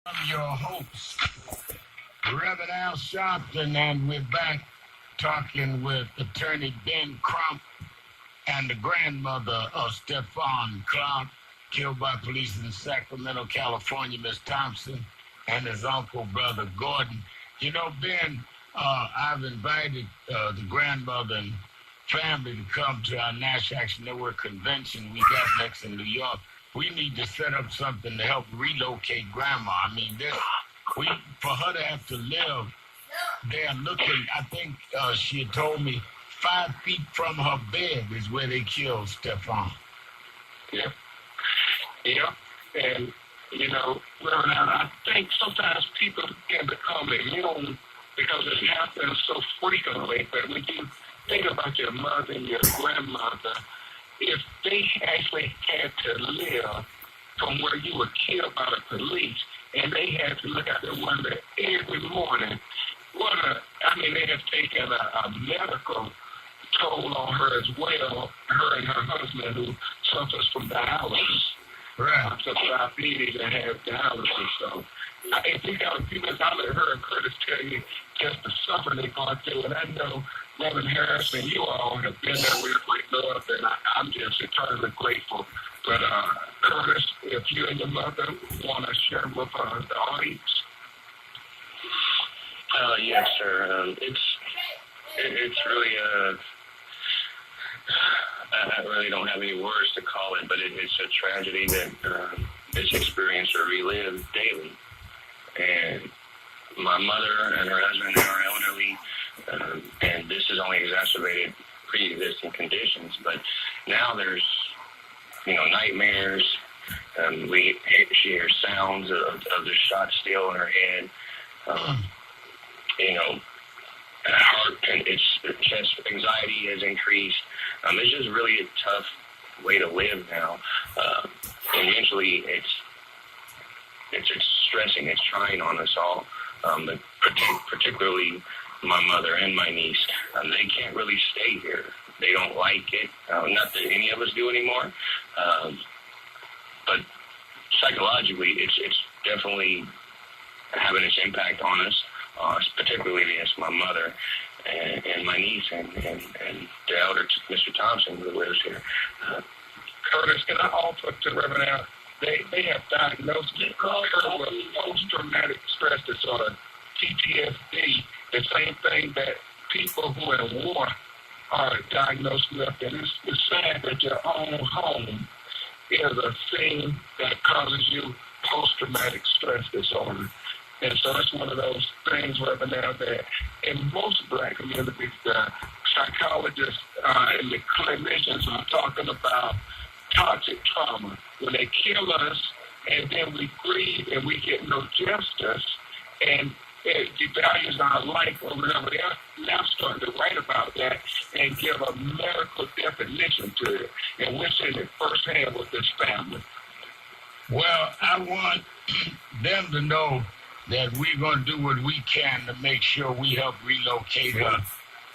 I'm your host, Reverend Al Sharpton, and we're back talking with attorney Ben Crump and the grandmother of Stephon Crump, killed by police in Sacramento, California, Miss Thompson, and his uncle, brother Gordon. You know, Ben, I've invited the grandmother and family to come to our National Action Network convention we got next in New York. We need to set up something to help relocate grandma. I mean, for her to have to live, they're looking, I think she had told me 5 feet from her bed is where they killed Stephon. Yeah. Yeah. And, Reverend, I think sometimes people can become immune because it happens so frequently. But when you think about your mother and your grandmother, if they actually had to live from where you were killed by the police and they had to look out the window every morning, they have taken a medical toll on her as well, her and her husband who suffers from dialysis. Right. So diabetes and have dialysis. So if you got a few minutes, I'll let her and Curtis tell you just the suffering they're going through. And I know Reverend Harris and you all have been there with great love, and I'm just eternally grateful. But Curtis, if you and your mother want to share with the audience. Yes, sir. It's really I really don't have any words to call it, but it's a tragedy that is experienced or relived daily. And my mother and her husband are elderly, and this has only exacerbated pre-existing conditions. But now there's, nightmares. She hears sounds of the shot still in her head. Heart and its chest anxiety has increased. It's just really a tough way to live now. And mentally, it's stressing. It's trying on us all. But particularly my mother and my niece. They can't really stay here. They don't like it. Not that any of us do anymore. But psychologically, it's definitely having its impact on us. Particularly against my mother and my niece and the elder Mr. Thompson who lives here. Curtis, can I offer to Reverend Al, they have diagnosed her with post-traumatic stress disorder, PTSD, the same thing that people who are in war are diagnosed with. And it's sad that your own home is a thing that causes you post-traumatic stress disorder. And so it's one of those things, Reverend Al, that in most Black communities, the psychologists and the clinicians are talking about toxic trauma. When they kill us and then we grieve and we get no justice and it devalues our life or whatever, they're now starting to write about that and give a medical definition to it. And we're seeing it firsthand with this family. Well, I want them to know that we're going to do what we can to make sure we help relocate her.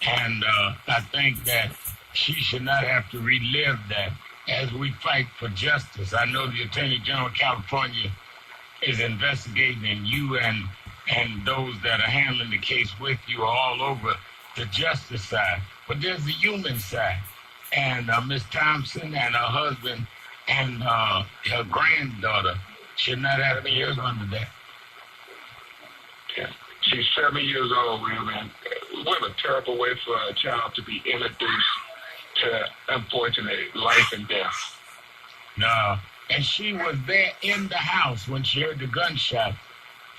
And I think that she should not have to relive that as we fight for justice. I know the Attorney General of California is investigating, and you and those that are handling the case with you are all over the justice side. But there's the human side. And Ms. Thompson and her husband and her granddaughter should not have to live under that. Yeah. She's 7 years old, man. What a terrible way for a child to be introduced to, unfortunately, life and death. No. And she was there in the house when she heard the gunshot,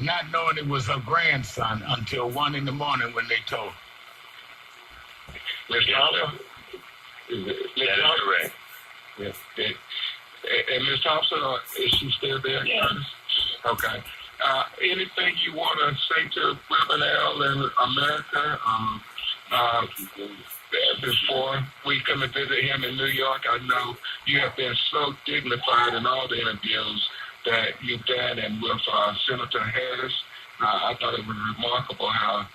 not knowing it was her grandson until 1 a.m. when they told her. Ms. Thompson? That is correct. Yeah. And Ms. Thompson, is she still there? Yeah. Okay. Anything you want to say to Reverend Al in America before we come and visit him in New York? I know you have been so dignified in all the interviews that you've done, and with Senator Harris, I thought it was remarkable how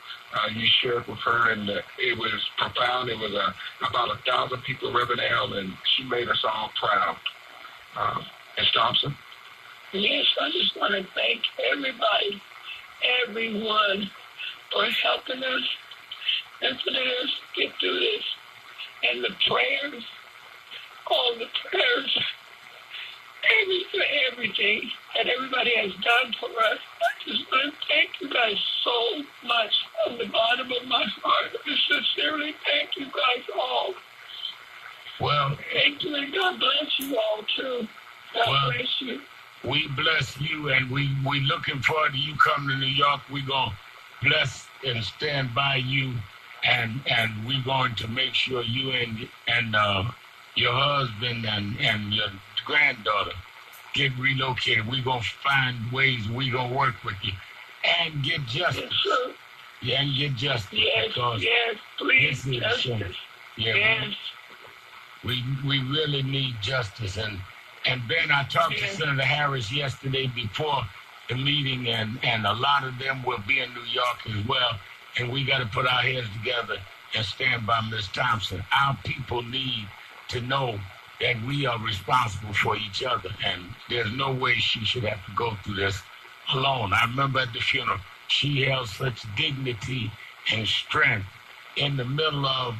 you shared with her, and it was profound. It was about 1,000 people, Reverend Al, and she made us all proud. Ms. Thompson? Yes, I just want to thank everybody, everyone, for helping us and for letting us get through this. And the prayers, all the prayers, everything that everybody has done for us. I just want to thank you guys so much from the bottom of my heart. I sincerely thank you guys all. Well, thank you, and God bless you all, too. God bless you. We bless you, and we looking forward to you coming to New York. We're going to bless and stand by you, and we're going to make sure you and your husband and your granddaughter get relocated. We're going to find ways. We're going to work with you and get justice. Yes, yeah, and get justice. Yes, please, justice. Yeah, yes. We really need justice. And Ben, I talked to Senator Harris yesterday before the meeting, and a lot of them will be in New York as well. And we got to put our heads together and stand by Ms. Thompson. Our people need to know that we are responsible for each other, and there's no way she should have to go through this alone. I remember at the funeral, she held such dignity and strength in the middle of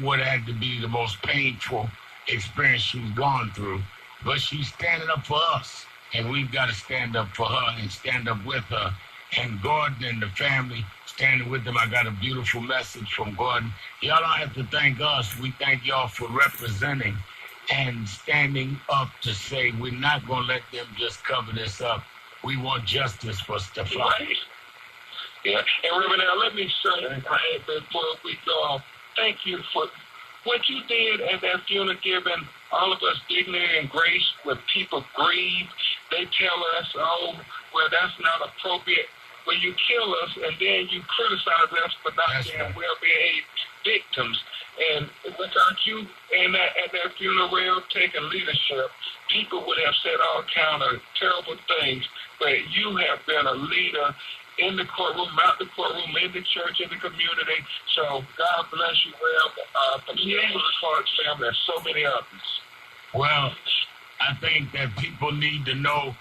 what had to be the most painful experience she's gone through. But she's standing up for us, and we've got to stand up for her and stand up with her. And Gordon and the family, standing with them. I got a beautiful message from Gordon. Y'all don't have to thank us. We thank y'all for representing and standing up to say we're not going to let them just cover this up. We want justice for Stephon. Right. Yeah, and Reverend, now let me say, before we go off, thank you for what you did at that funeral, giving all of us dignity and grace when people grieve. They tell us, oh, well, that's not appropriate. Well, you kill us, and then you criticize us for not being well-behaved victims. And without you and at that funeral taking leadership, people would have said all kind of terrible things. But you have been a leader in the courtroom, out the courtroom, in the church, in the community. So God bless you, well, from the Clark family and so many others. Well, I think that people need to know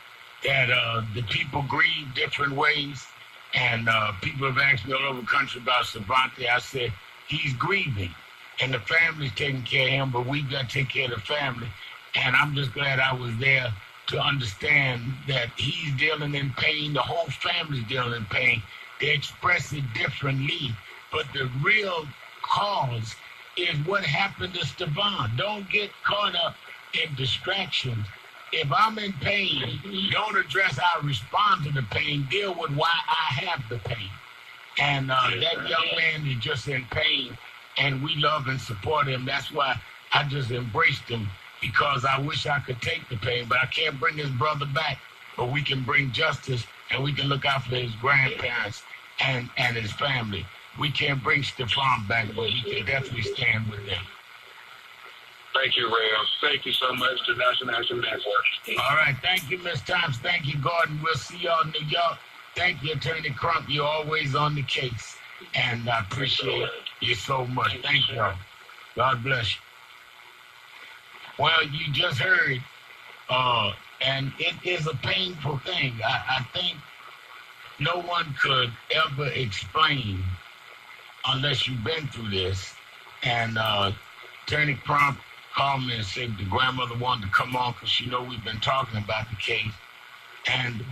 that the people grieve different ways. And people have asked me all over the country about Savante. I said, he's grieving. And the family's taking care of him, but we've got to take care of the family. And I'm just glad I was there to understand that he's dealing in pain. The whole family's dealing in pain. They express it differently. But the real cause is what happened to Stephon. Don't get caught up in distractions. If I'm in pain, don't address how I respond to the pain. Deal with why I have the pain. And that young man is just in pain, and we love and support him. That's why I just embraced him, because I wish I could take the pain, but I can't bring his brother back. But we can bring justice, and we can look out for his grandparents and his family. We can't bring Stephon back, but we can definitely stand with them. Thank you, Ram. Thank you so much to National Action Network. All right. Thank you, Ms. Thompson. Thank you, Gordon. We'll see y'all in New York. Thank you, Attorney Crump. You're always on the case. And I appreciate you so much. Thank you. God bless you. Well, you just heard, and it is a painful thing. I think no one could ever explain unless you've been through this. And Attorney Crump called me and said the grandmother wanted to come on because she know we've been talking about the case.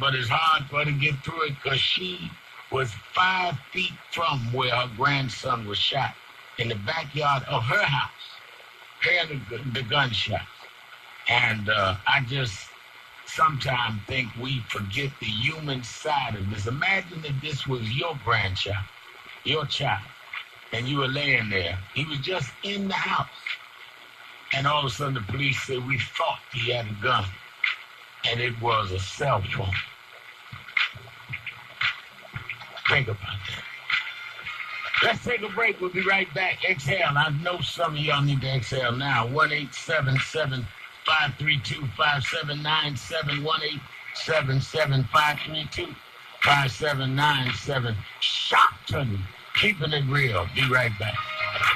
But it's hard for her to get through it because she was 5 feet from where her grandson was shot, in the backyard of her house, hearing the gunshots. And I just sometimes think we forget the human side of this. Imagine if this was your grandchild, your child, and you were laying there. He was just in the house. And all of a sudden the police said, we thought he had a gun. And it was a cell phone. Think about that. Let's take a break. We'll be right back. Exhale. I know some of y'all need to exhale now. 1-877-532-5797. 1-877-532-5797. Shopton. Keeping it real. Be right back.